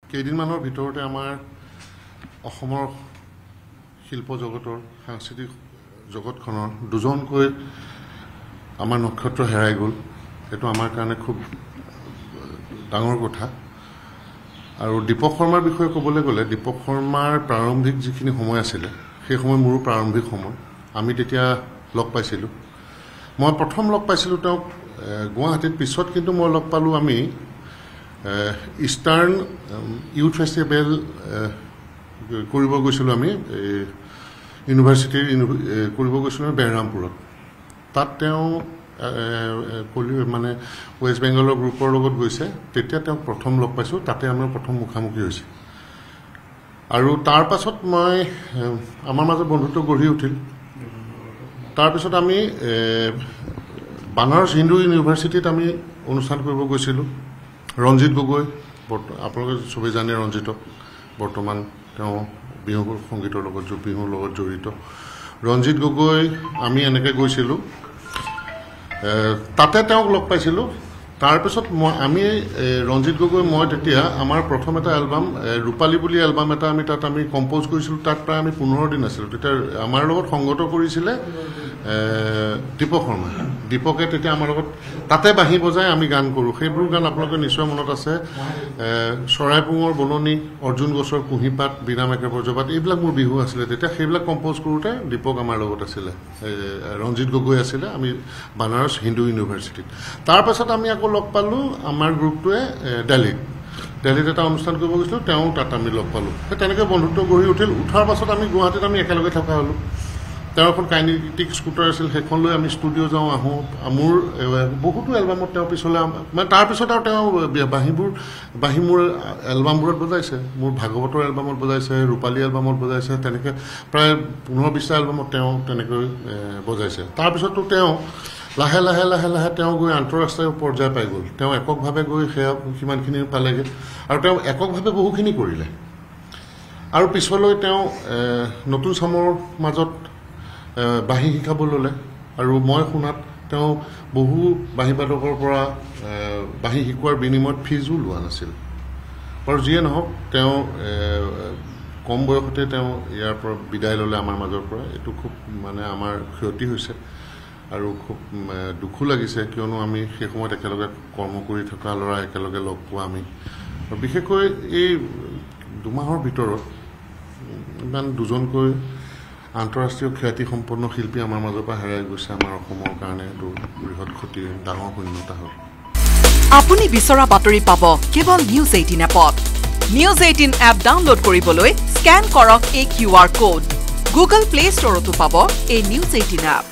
কেইদিনমানৰ ভিতৰতে আমাৰ অসমৰ শিল্প জগতৰ সাংস্কৃতিক জগতখনৰ দুজনকৈ আমাৰ নক্ষত্ৰ হেৰাই গ'ল। সেইটো আমাৰ কাৰণে খুব ডাঙৰ কথা। আৰু দীপক শৰ্মাৰ বিষয়ে ক'বলৈ গ'লে দীপক শৰ্মাৰ প্ৰাৰম্ভিক যিখিনি সময় আছিলে সেই সময় মোৰো প্ৰাৰম্ভিক সময়। আমি তেতিয়া লগ পাইছিলোঁ। মই প্ৰথম লগ পাইছিলোঁ তেওঁক গুৱাহাটীত, পিছত কিন্তু মই লগ পালোঁ আমি ইষ্টাৰ্ণ ইউথ ফেষ্টিভেল কৰিব গৈছিলোঁ। আমি ইউনিভাৰ্চিটিৰ কৰিব গৈছিলোঁ বেহৰামপুৰত। তাত তেওঁ মানে ৱেষ্ট বেংগলৰ গ্ৰুপৰ লগত গৈছে। তেতিয়া তেওঁক প্ৰথম লগ পাইছোঁ, তাতে আমাৰ প্ৰথম মুখামুখি হৈছে। আৰু তাৰ পাছত আমাৰ মাজত বন্ধুত্ব গঢ়ি উঠিল। তাৰপিছত আমি বানাৰস হিন্দু ইউনিভাৰ্চিটিত আমি অনুষ্ঠান কৰিব গৈছিলোঁ। ৰঞ্জিত গগৈ, আপোনালোকে চবেই জানে ৰঞ্জিতক, বৰ্তমান তেওঁ বিহু সংগীতৰ লগত বিহুৰ লগত জড়িত। ৰঞ্জিত গগৈ আমি এনেকৈ গৈছিলোঁ, তাতে তেওঁক লগ পাইছিলোঁ। তাৰপিছত আমি ৰঞ্জিত গগৈ মই তেতিয়া আমাৰ প্ৰথম এটা এলবাম ৰূপালী বুলি এলবাম এটা তাত আমি কম্প'জ কৰিছিলোঁ। তাত প্ৰায় আমি 15 দিন আছিলোঁ। তেতিয়া আমাৰ লগত সংগত কৰিছিলে দীপক শৰ্মা। দীপকে তেতিয়া আমাৰ লগত তাতে বাঁহী বজাই আমি গান কৰোঁ। সেইবোৰ গান আপোনালোকে নিশ্চয় মনত আছে। চৰাইপুঙৰ বননি, অৰ্জুন গছৰ কুঁহিপাত, বিনামেকে বজ্ৰপাত, এইবিলাক মোৰ বিহু আছিলে তেতিয়া। সেইবিলাক কম্প'জ কৰোঁতে দীপক আমাৰ লগত আছিলে, ৰঞ্জিত গগৈ আছিলে। আমি বানাৰস হিন্দু ইউনিভাৰ্চিটিত। তাৰপাছত আমি আকৌ লগ পালোঁ আমাৰ গ্ৰুপটোৱে দিল্লীত এটা অনুষ্ঠান কৰিব গৈছিলোঁ। তেওঁ তাত আমি লগ পালোঁ। সেই তেনেকৈ বন্ধুত্ব গঢ়ি উঠিল। উঠাৰ পাছত আমি গুৱাহাটীত আমি একেলগে থকা হ'লোঁ। তেওঁৰ এখন কাইনেটিক স্কুটাৰ আছিল, সেইখন লৈ আমি ষ্টুডিঅ' যাওঁ আহোঁ। মোৰ বহুতো এলবামত তেওঁ পিছলৈ মানে তাৰপিছত আৰু তেওঁ বাঁহী মোৰ এলবামবোৰত বজাইছে। মোৰ ভাগৱতৰ এলবামত বজাইছে, ৰূপালী এলবামত বজাইছে। তেনেকৈ প্ৰায় 15-20টা এলবামত তেওঁ তেনেকৈ বজাইছে। তাৰপিছতো তেওঁ লাহে লাহে তেওঁ গৈ আন্তঃৰাষ্ট্ৰীয় পৰ্যায় পাই গ'ল। তেওঁ এককভাৱে গৈ সিমানখিনি পালেগৈ। আৰু তেওঁ এককভাৱে বহুখিনি কৰিলে। আৰু পিছলৈ তেওঁ নতুন চামৰ মাজত বাঁহী শিকাব ল'লে। আৰু মই শুনাত তেওঁ বহু বাঁহীবাদকৰ পৰা বাঁহী শিকোৱাৰ বিনিময়ত ফিজো লোৱা নাছিল। বাৰু যিয়ে নহওক, তেওঁ কম বয়সতে তেওঁ ইয়াৰ পৰা বিদায় ল'লে আমাৰ মাজৰ পৰা। এইটো খুব মানে আমাৰ ক্ষতি হৈছে আৰু খুব দুখো লাগিছে, কিয়নো আমি সেই সময়ত একেলগে কৰ্ম কৰি থকা ল'ৰা, একেলগে লগ পোৱা আমি। আৰু বিশেষকৈ এই 2 মাহৰ ভিতৰত ইমান দুজনকৈ আন্তঃৰাষ্ট্ৰীয় খ্যাতিসম্পন্ন শিল্পী আমাৰ মাজৰ পৰা হেৰাই গৈছে। আমাৰ অসমৰ কাৰণে এইটো বৃহৎ ক্ষতি, ডাঙৰ শূন্যতা হ'ল। আপুনি বিচৰা বাতৰি পাব কেৱল নিউজ 18 এপত। নিউজ 18 এপ ডাউনলোড কৰিবলৈ স্কেন কৰক এই QR কোড। গুগল প্লে ষ্টৰতো পাব এই নিউজ 18 এপ।